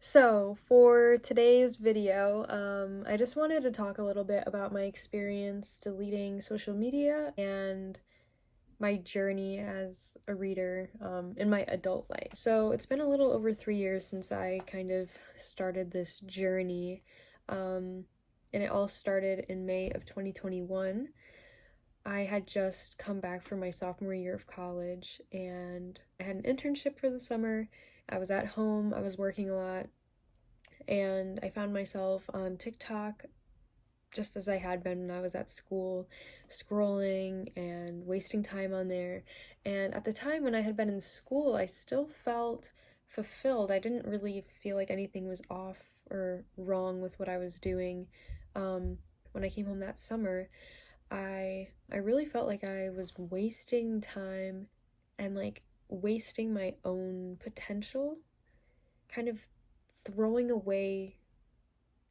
So, for today's video, I just wanted to talk a little bit about my experience deleting social media and my journey as a reader in my adult life. So, it's been a little over 3 years since I kind of started this journey, and it all started in May of 2021. I had just come back from my sophomore year of college and I had an internship for the summer. I was at home, I was working a lot, and I found myself on TikTok just as I had been when I was at school, scrolling and wasting time on there. And at the time when I had been in school, I still felt fulfilled. I didn't really feel like anything was off or wrong with what I was doing. When I came home that summer, I really felt like I was wasting time and like wasting my own potential, kind of throwing away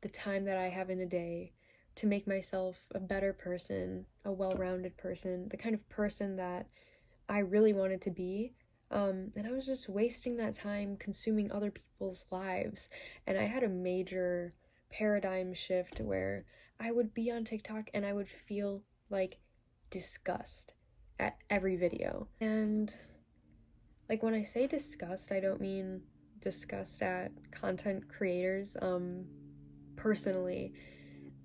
the time that I have in a day to make myself a better person, a well rounded person, the kind of person that I really wanted to be. And I was just wasting that time consuming other people's lives. And I had a major paradigm shift where I would be on TikTok and I would feel like disgust at every video. And like when I say disgust, I don't mean disgust at content creators. Personally,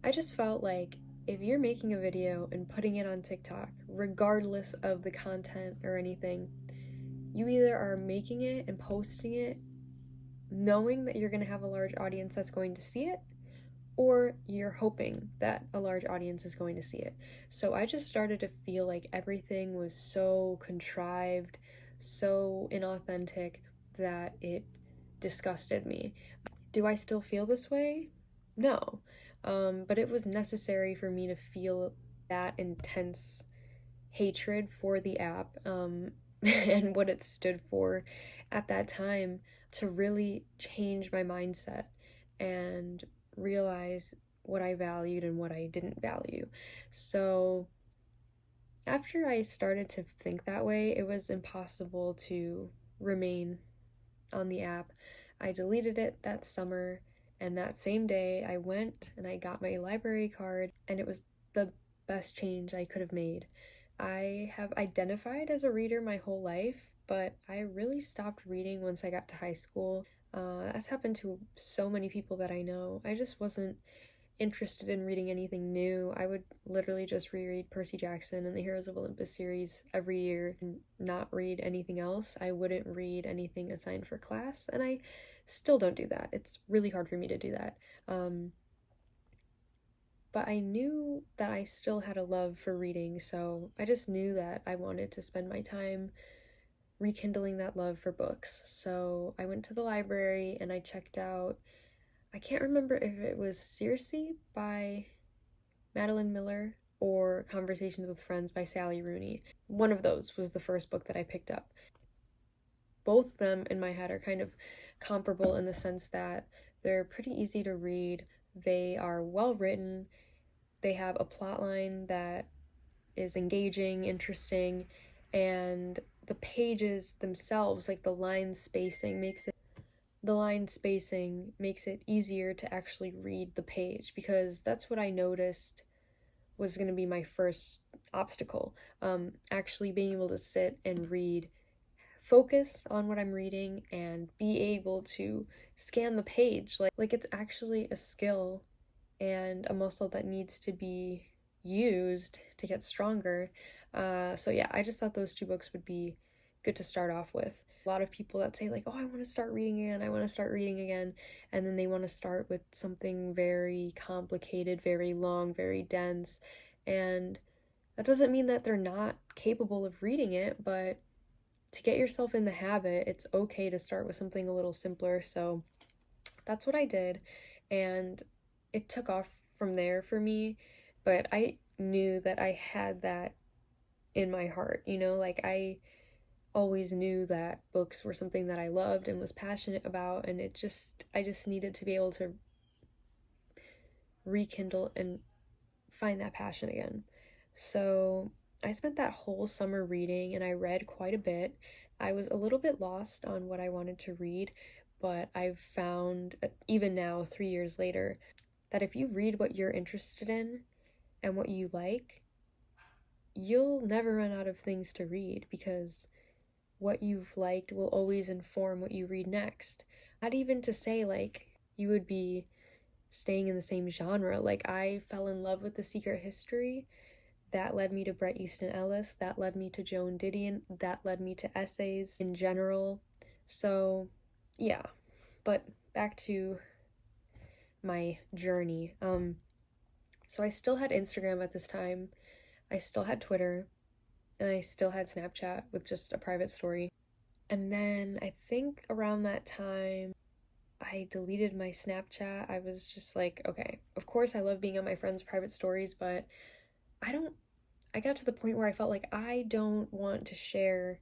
I just felt like if you're making a video and putting it on TikTok, regardless of the content or anything, you either are making it and posting it knowing that you're going to have a large audience that's going to see it, or you're hoping that a large audience is going to see it. So I just started to feel like everything was so contrived, so inauthentic that it disgusted me. Do I still feel this way? No. But it was necessary for me to feel that intense hatred for the app and what it stood for at that time to really change my mindset and realize what I valued and what I didn't value. So after I started to think that way, it was impossible to remain on the app. I deleted it that summer, and that same day I went and I got my library card, and it was the best change I could have made. I have identified as a reader my whole life, but I really stopped reading once I got to high school. That's happened to so many people that I know. I just wasn't interested in reading anything new. I would literally just reread Percy Jackson and the Heroes of Olympus series every year and not read anything else. I wouldn't read anything assigned for class, and I still don't do that. It's really hard for me to do that. But I knew that I still had a love for reading, so I just knew that I wanted to spend my time rekindling that love for books. So I went to the library and I checked out, I can't remember if it was Circe by Madeline Miller or Conversations with Friends by Sally Rooney. One of those was the first book that I picked up. Both of them in my head are kind of comparable in the sense that they're pretty easy to read, they are well written, they have a plot line that is engaging, interesting, and the pages themselves, like the line spacing makes it easier to actually read the page, because that's what I noticed was going to be my first obstacle. Actually being able to sit and read, focus on what I'm reading, and be able to scan the page like it's actually a skill and a muscle that needs to be used to get stronger. So yeah, I just thought those two books would be good to start off with. A lot of people that say like, oh, I want to start reading again, I want to start reading again, and then they want to start with something very complicated, very long, very dense, and that doesn't mean that they're not capable of reading it, but to get yourself in the habit, it's okay to start with something a little simpler. So that's what I did, and it took off from there for me, but I knew that I had that in my heart, like I always knew that books were something that I loved and was passionate about, and I just needed to be able to rekindle and find that passion again. So I spent that whole summer reading and I read quite a bit. I was a little bit lost on what I wanted to read, but I've found, even now, 3 years later, that if you read what you're interested in and what you like, you'll never run out of things to read, because what you've liked will always inform what you read next. Not even to say, like, you would be staying in the same genre. Like, I fell in love with The Secret History. That led me to Bret Easton Ellis. That led me to Joan Didion. That led me to essays in general. So, yeah. But back to my journey. So I still had Instagram at this time. I still had Twitter. And I still had Snapchat with just a private story. And then I think around that time, I deleted my Snapchat. I was just like, okay, of course I love being on my friends' private stories, but I got to the point where I felt like I don't want to share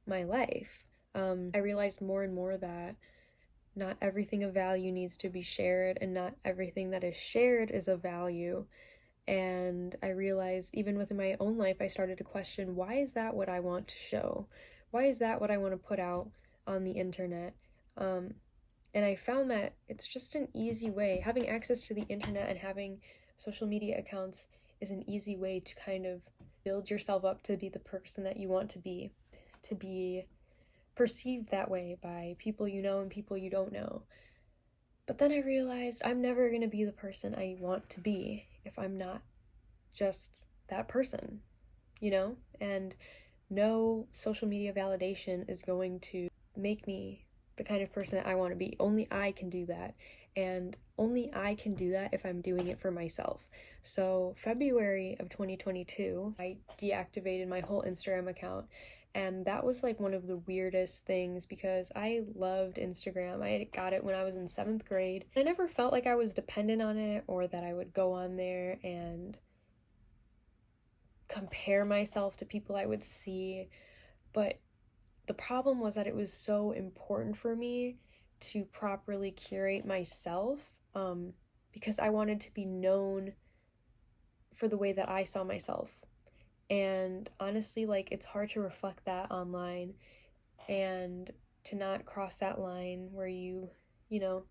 my life. I realized more and more that not everything of value needs to be shared, and not everything that is shared is of value. And I realized even within my own life, I started to question, why is that what I want to show? Why is that what I want to put out on the internet? And I found that it's just an easy way. Having access to the internet and having social media accounts is an easy way to kind of build yourself up to be the person that you want to be perceived that way by people you know and people you don't know. But then I realized I'm never going to be the person I want to be if I'm not just that person, you know? And no social media validation is going to make me the kind of person that I want to be. Only I can do that. And only I can do that if I'm doing it for myself. So February of 2022, I deactivated my whole Instagram account. And that was like one of the weirdest things, because I loved Instagram. I got it when I was in 7th grade. I never felt like I was dependent on it, or that I would go on there and compare myself to people I would see. But the problem was that it was so important for me to properly curate myself, because I wanted to be known for the way that I saw myself. And honestly, like, it's hard to reflect that online and to not cross that line where you know,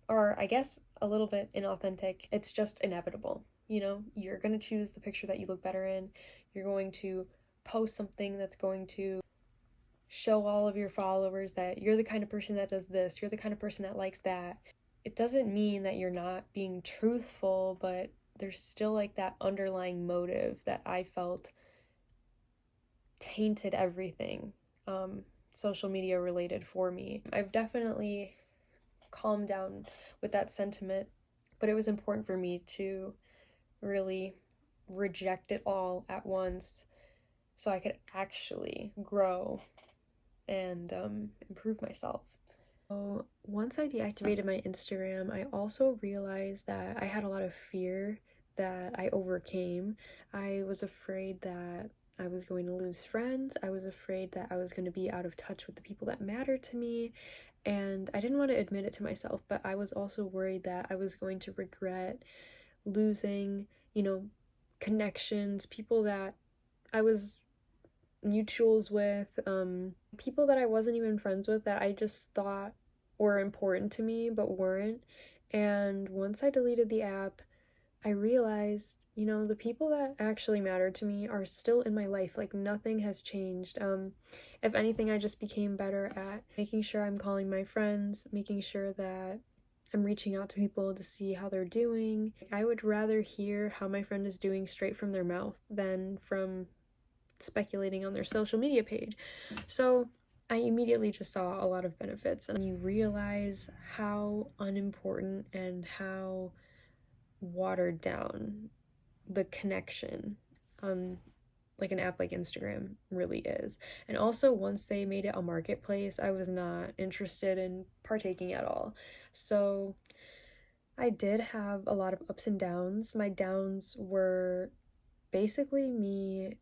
or I guess a little bit inauthentic. It's just inevitable. You know, you're going to choose the picture that you look better in. You're going to post something that's going to show all of your followers that you're the kind of person that does this, you're the kind of person that likes that. It doesn't mean that you're not being truthful, but there's still like that underlying motive that I felt tainted everything social media related for me. I've definitely calmed down with that sentiment, but it was important for me to really reject it all at once so I could actually grow and improve myself. So once I deactivated my Instagram, I also realized that I had a lot of fear that I overcame. I was afraid that I was going to lose friends. I was afraid that I was going to be out of touch with the people that mattered to me. And I didn't want to admit it to myself, but I was also worried that I was going to regret losing, you know, connections, people that I was mutuals with, people that I wasn't even friends with that I just thought were important to me but weren't. And once I deleted the app, I realized, you know, the people that actually mattered to me are still in my life. Like, nothing has changed. If anything, I just became better at making sure I'm calling my friends, making sure that I'm reaching out to people to see how they're doing. I would rather hear how my friend is doing straight from their mouth than from speculating on their social media page. So I immediately just saw a lot of benefits, and you realize how unimportant and how watered down the connection on like an app like Instagram really is. And also, once they made it a marketplace, I was not interested in partaking at all. So I did have a lot of ups and downs. My downs were basically me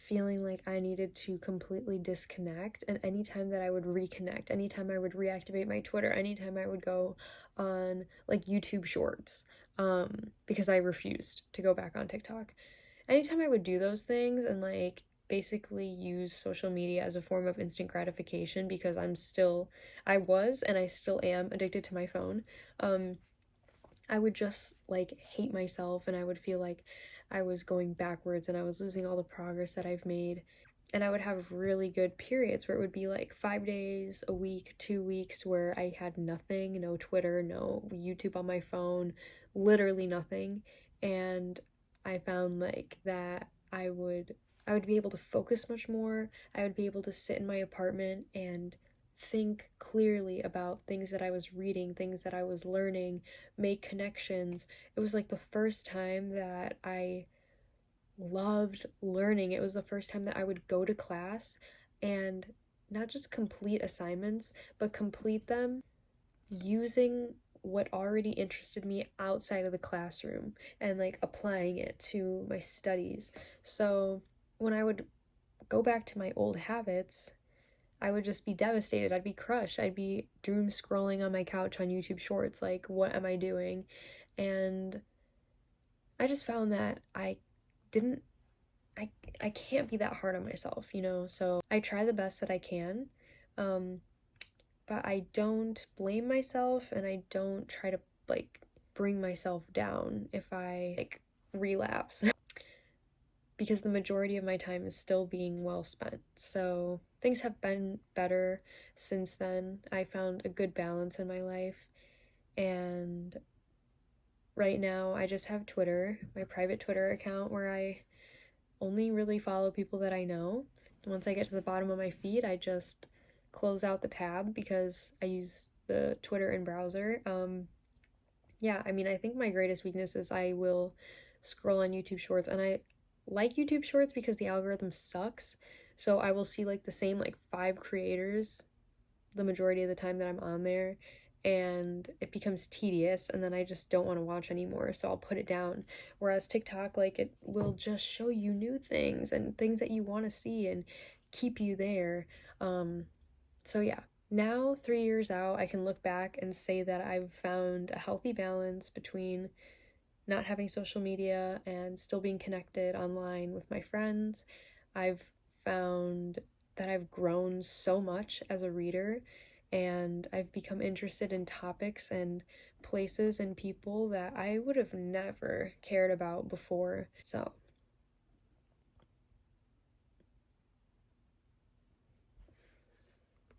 feeling like I needed to completely disconnect, and anytime that I would reconnect, anytime I would reactivate my Twitter, anytime I would go on like YouTube Shorts, because I refused to go back on TikTok. Anytime I would do those things and like basically use social media as a form of instant gratification because I was and I still am addicted to my phone. I would just like hate myself, and I would feel like I was going backwards and I was losing all the progress that I've made. And I would have really good periods where it would be like 5 days a week, 2 weeks where I had nothing, no Twitter, no YouTube on my phone, literally nothing. And I found like that I would be able to focus much more. I would be able to sit in my apartment and think clearly about things that I was reading, things that I was learning, make connections. It was like the first time that I loved learning. It was the first time that I would go to class and not just complete assignments, but complete them using what already interested me outside of the classroom and like applying it to my studies. So when I would go back to my old habits, I would just be devastated. I'd be crushed. I'd be doom scrolling on my couch on YouTube Shorts, like, what am I doing? And I just found that didn't, I, I can't be that hard on myself, you know? So I try the best that I can, but I don't blame myself and I don't try to, like, bring myself down if I, like, relapse. Because the majority of my time is still being well spent. So things have been better since then. I found a good balance in my life, and right now I just have Twitter, my private Twitter account, where I only really follow people that I know. Once I get to the bottom of my feed, I just close out the tab because I use the Twitter in browser. Yeah, I mean, I think my greatest weakness is I will scroll on YouTube Shorts, and I like YouTube Shorts because the algorithm sucks. So I will see like the same like 5 creators the majority of the time that I'm on there, and it becomes tedious, and then I just don't want to watch anymore, so I'll put it down. Whereas TikTok, like, it will just show you new things and things that you want to see and keep you there. So yeah, now 3 years out, I can look back and say that I've found a healthy balance between not having social media and still being connected online with my friends. I've found that I've grown so much as a reader, and I've become interested in topics and places and people that I would have never cared about before. So